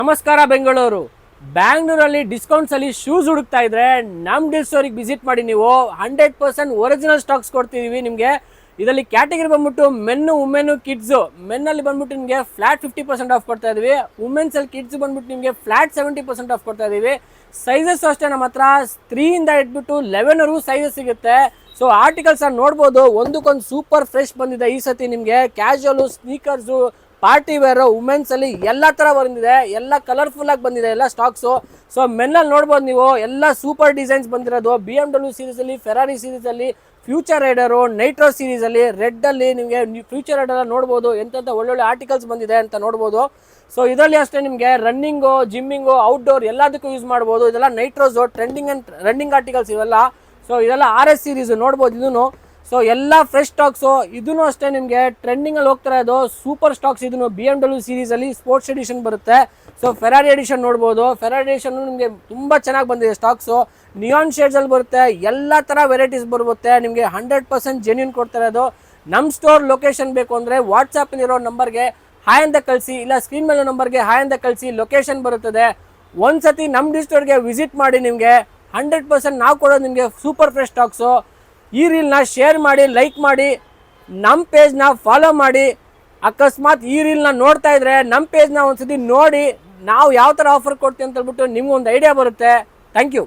ನಮಸ್ಕಾರ ಬೆಂಗಳೂರು. ಬ್ಯಾಂಗ್ಳೂರಲ್ಲಿ ಡಿಸ್ಕೌಂಟ್ಸ್ ಅಲ್ಲಿ ಶೂಸ್ ಹುಡುಕ್ತಾ ಇದ್ರೆ ನಮ್ ಡೀಲ್ ಸ್ಟೋರಿಗೆ ವಿಸಿಟ್ ಮಾಡಿ. ನೀವು 100% ಒರಿಜಿನಲ್ ಸ್ಟಾಕ್ಸ್ ಕೊಡ್ತಿದೀವಿ ನಿಮಗೆ. ಇದರಲ್ಲಿ ಕ್ಯಾಟಗರಿ ಬಂದ್ಬಿಟ್ಟು ಮೆನ್ನು, ವುಮೆನ್, ಕಿಡ್ಸ್. ಮೆನ್ ಅಲ್ಲಿ ಬಂದ್ಬಿಟ್ಟು ನಿಮಗೆ ಫ್ಲಾಟ್ 50% ಆಫ್ ಕೊಡ್ತಾ ಇದೀವಿ. ವುಮೆನ್ಸ್ ಅಲ್ಲಿ ಕಿಡ್ಸ್ ಬಂದ್ಬಿಟ್ಟು ನಿಮಗೆ ಫ್ಲಾಟ್ 70% ಆಫ್ ಕೊಡ್ತಾ ಇದೀವಿ. ಸೈಜಸ್ ಅಷ್ಟೇ ನಮ್ಮ ಹತ್ರ 3 ಇಂದ ಇಟ್ಬಿಟ್ಟು 11 ವರೆಗೂ ಸೈಜಸ್ ಸಿಗುತ್ತೆ. ಸೊ ಆರ್ಟಿಕಲ್ಸ್ ನೋಡ್ಬೋದು, ಒಂದಕ್ಕೊಂದು ಸೂಪರ್ ಫ್ರೆಶ್ ಬಂದಿದೆ ಈ ಸತಿ ನಿಮಗೆ. ಕ್ಯಾಶುವಲ್, ಸ್ನೀಕರ್ಸು, ಪಾರ್ಟಿ ವೇರ್, ವುಮೆನ್ಸ್ ಅಲ್ಲಿ ಎಲ್ಲ ತರ ಬಂದಿದೆ, ಎಲ್ಲ ಕಲರ್ಫುಲ್ ಆಗಿ ಬಂದಿದೆ ಎಲ್ಲ ಸ್ಟಾಕ್ಸು. ಸೊ ಮೆನ್ನಲ್ಲಿ ನೋಡ್ಬೋದು ನೀವು, ಎಲ್ಲ ಸೂಪರ್ ಡಿಸೈನ್ಸ್ ಬಂದಿರೋದು. BMW ಸೀರೀಸ್ ಅಲ್ಲಿ, ಫೆರಾರಿ ಸೀರೀಸ್ ಅಲ್ಲಿ, ಫ್ಯೂಚರ್ ರೈಡರು, ನೈಟ್ರೋ ಸೀರೀಸ್ ಅಲ್ಲಿ, ರೆಡ್ ಅಲ್ಲಿ ನಿಮಗೆ ಫ್ಯೂಚರ್ ರೈಡರ್ ನೋಡ್ಬೋದು. ಎಂತೆಂತ ಒಳ್ಳೊಳ್ಳೆ ಆರ್ಟಿಕಲ್ಸ್ ಬಂದಿದೆ ಅಂತ ನೋಡ್ಬೋದು. ಸೊ ಇದರಲ್ಲಿ ಅಷ್ಟೇ ನಿಮಗೆ ರನ್ನಿಂಗು, ಜಿಮ್ಮಿಂಗು, ಔಟ್ಡೋರ್ ಎಲ್ಲದಕ್ಕೂ ಯೂಸ್ ಮಾಡ್ಬೋದು. ಇದೆಲ್ಲ ನೈಟ್ರೋಸು, ಟ್ರೆಂಡಿಂಗ್ ಅಂಡ್ ರನ್ನಿಂಗ್ ಆರ್ಟಿಕಲ್ಸ್ ಇವೆಲ್ಲ. ಸೊ ಇದೆಲ್ಲ RS ಸೀರೀಸ್ ನೋಡ್ಬೋದು ಇದನ್ನು. ಸೊ ಎಲ್ಲ ಫ್ರೆಶ್ ಸ್ಟಾಕ್ಸು. ಇದನ್ನು ಅಷ್ಟೇ ನಿಮಗೆ ಟ್ರೆಂಡಿಂಗಲ್ಲಿ ಹೋಗ್ತಾ ಇರೋದು ಸೂಪರ್ ಸ್ಟಾಕ್ಸ್. ಇದನ್ನು BMW ಸೀರೀಸಲ್ಲಿ ಸ್ಪೋರ್ಟ್ಸ್ ಎಡಿಷನ್ ಬರುತ್ತೆ. ಸೊ ಫೆರಾರಿ ಎಡಿಷನ್ ನೋಡ್ಬೋದು. ಫೆರಾರಿ ಎಡಿಷನ್ ನಿಮಗೆ ತುಂಬ ಚೆನ್ನಾಗಿ ಬಂದಿದೆ ಸ್ಟಾಕ್ಸು. ನಿಯಾನ್ ಶೇಡ್ಸಲ್ಲಿ ಬರುತ್ತೆ, ಎಲ್ಲ ಥರ ವೆರೈಟೀಸ್ ಬರುತ್ತೆ ನಿಮಗೆ. 100% ಜೆನ್ಯೂನ್ ಕೊಡ್ತಾ ಇರೋದು. ನಮ್ಮ ಸ್ಟೋರ್ ಲೊಕೇಶನ್ ಬೇಕು ಅಂದರೆ ವಾಟ್ಸಪ್ಪಲ್ಲಿರೋ ನಂಬರ್ಗೆ ಹಾಯ್ ಅಂತ ಕಳಿಸಿ, ಇಲ್ಲ ಸ್ಕ್ರೀನ್ ಮೇಲೆ ನಂಬರ್ಗೆ ಹಾಯ್ ಅಂತ ಕಳಿಸಿ, ಲೊಕೇಶನ್ ಬರುತ್ತದೆ. ಒಂದ್ಸತಿ ನಮ್ಮ ಡಿ ಸ್ಟೋರ್ಗೆ ವಿಸಿಟ್ ಮಾಡಿ. ನಿಮಗೆ 100% ನಾವು ಕೊಡೋದು ನಿಮಗೆ ಸೂಪರ್ ಫ್ರೆಶ್ ಸ್ಟಾಕ್ಸು. ಈ ರೀಲ್ನ ಶೇರ್ ಮಾಡಿ, ಲೈಕ್ ಮಾಡಿ, ನಮ್ಮ ಪೇಜ್ನ ಫಾಲೋ ಮಾಡಿ. ಅಕಸ್ಮಾತ್ ಈ ರೀಲ್ನ ನೋಡ್ತಾ ಇದ್ರೆ ನಮ್ಮ ಪೇಜ್ನ ಒಂದ್ಸತಿ ನೋಡಿ ನಾವು ಯಾವ ಥರ ಆಫರ್ ಕೊಡ್ತೀವಿ ಅಂತ ಹೇಳ್ಬಿಟ್ಟು ನಿಮ್ಗೆ ಒಂದು ಐಡಿಯಾ ಬರುತ್ತೆ. Thank you.